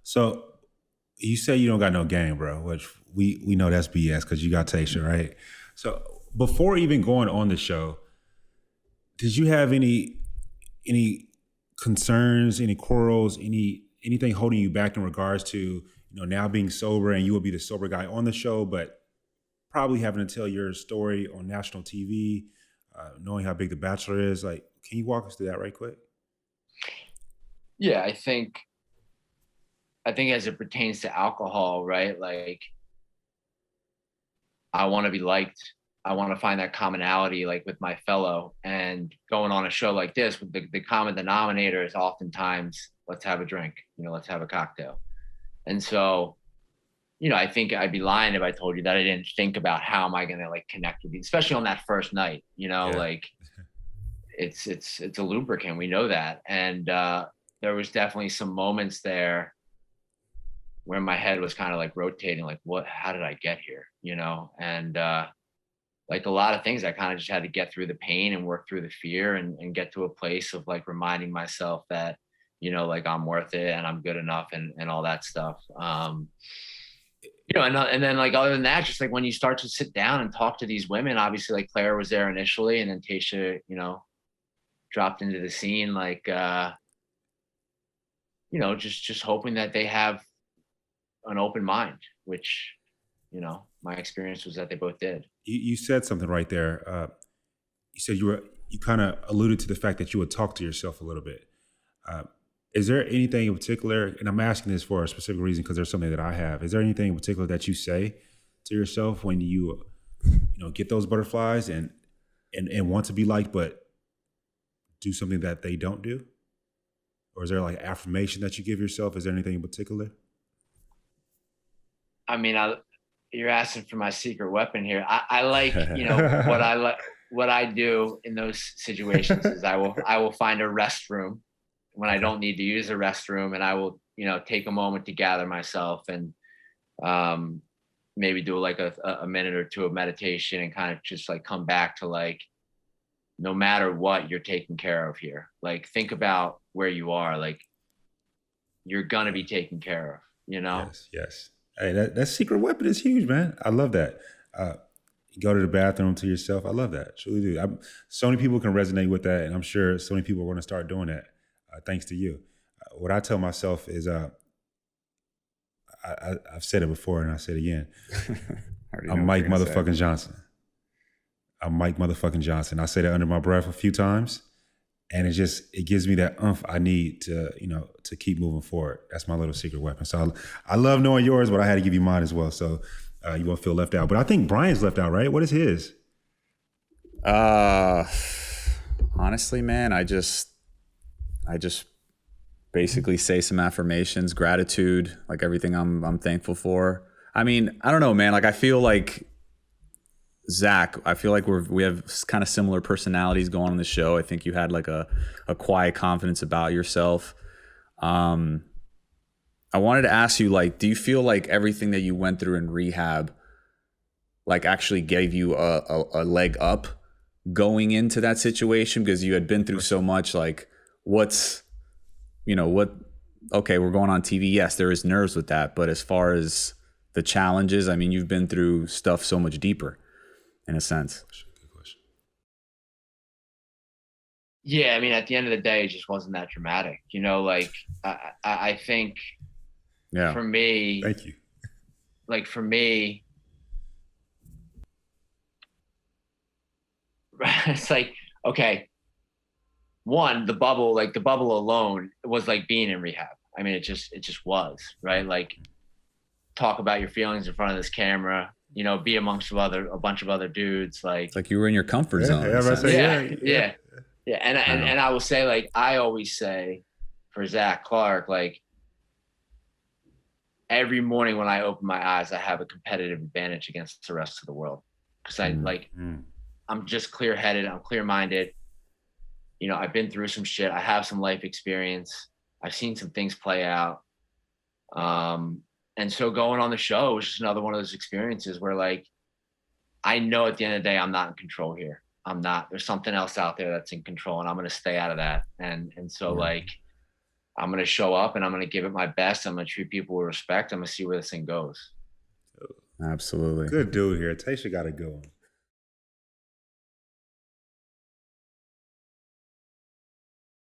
So you say you don't got no game, bro, which we know that's BS because you got Tasha, right? So before even going on the show, did you have any concerns, any quarrels, anything holding you back in regards to now being sober and you will be the sober guy on the show, but probably having to tell your story on national TV, knowing how big The Bachelor is? Like, can you walk us through that right quick? Yeah, I think as it pertains to alcohol, right? Like I want to be liked. I want to find that commonality like with my fellow, and going on a show like this with the common denominator is oftentimes let's have a drink, let's have a cocktail. And so, I think I'd be lying if I told you that I didn't think about how am I going to like connect with you, especially on that first night, Yeah. like it's a lubricant. We know that. And there was definitely some moments there where my head was kind of like rotating, like, how did I get here? And like a lot of things, I kind of just had to get through the pain and work through the fear and get to a place of like reminding myself that, like I'm worth it and I'm good enough and all that stuff. And then like other than that, just like when you start to sit down and talk to these women, obviously like Claire was there initially, and then Tasha, dropped into the scene, like just hoping that they have an open mind, which, my experience was that they both did. You said something right there. You said you kind of alluded to the fact that you would talk to yourself a little bit. Uh, is there anything in particular, and I'm asking this for a specific reason because there's something that I have. Is there anything in particular that you say to yourself when you get those butterflies and want to be liked, but do something that they don't do? Or is there like affirmation that you give yourself? Is there anything in particular? I mean, you're asking for my secret weapon here. I like, what I like, what I do in those situations is I will find a restroom when I Okay. don't need to use a restroom, and I will, take a moment to gather myself and um, maybe do like a minute or two of meditation and kind of just like come back to like, no matter what, you're taken care of here. Like think about where you are. Like you're gonna be taken care of. Yes, yes. Hey, that secret weapon is huge, man. I love that. Uh, you go to the bathroom to yourself. I love that. Truly do. So many people can resonate with that, and I'm sure so many people are going to start doing that thanks to you. What I tell myself is, I've said it before and I say it again. I already know I'm what Mike you're gonna say. motherfucking Johnson. I'm Mike motherfucking Johnson. I say that under my breath a few times, and it gives me that oomph I need to to keep moving forward. That's my little secret weapon. So I love knowing yours, but I had to give you mine as well, so you won't feel left out. But I think Brian's left out, right? What is his? Honestly, man, I just basically say some affirmations, gratitude, like everything I'm thankful for. I mean, I don't know, man. Like I feel like Zach, I feel like we have kind of similar personalities going on the show. I think you had like a quiet confidence about yourself. I wanted to ask you, like, do you feel like everything that you went through in rehab, like, actually gave you a leg up going into that situation because you had been through so much? Like, what? Okay, we're going on TV. Yes, there is nerves with that, but as far as the challenges, I mean, you've been through stuff so much deeper, in a sense. Good question. Yeah, I mean, at the end of the day, it just wasn't that dramatic. Like I think Yeah. for me, Thank you. like for me, it's like, okay, one, the bubble alone was like being in rehab. I mean, it just was, right? Like talk about your feelings in front of this camera, be amongst a bunch of other dudes. Like, It's like you were in your comfort zone. Yeah, in a I was about to sense. say, yeah, yeah. yeah, yeah. And and Wow. and I will say, like, I always say for Zach Clark, like every morning when I open my eyes, I have a competitive advantage against the rest of the world because Mm. I'm just clear headed, I'm clear minded. I've been through some shit. I have some life experience. I've seen some things play out. And so going on the show was just another one of those experiences where like I know at the end of the day I'm not in control here. I'm not. There's something else out there that's in control, and I'm gonna stay out of that. And so Yeah. like I'm going to show up and I'm going to give it my best. I'm going to treat people with respect. I'm going to see where this thing goes. Absolutely. Good dude here. Tasha got a good one.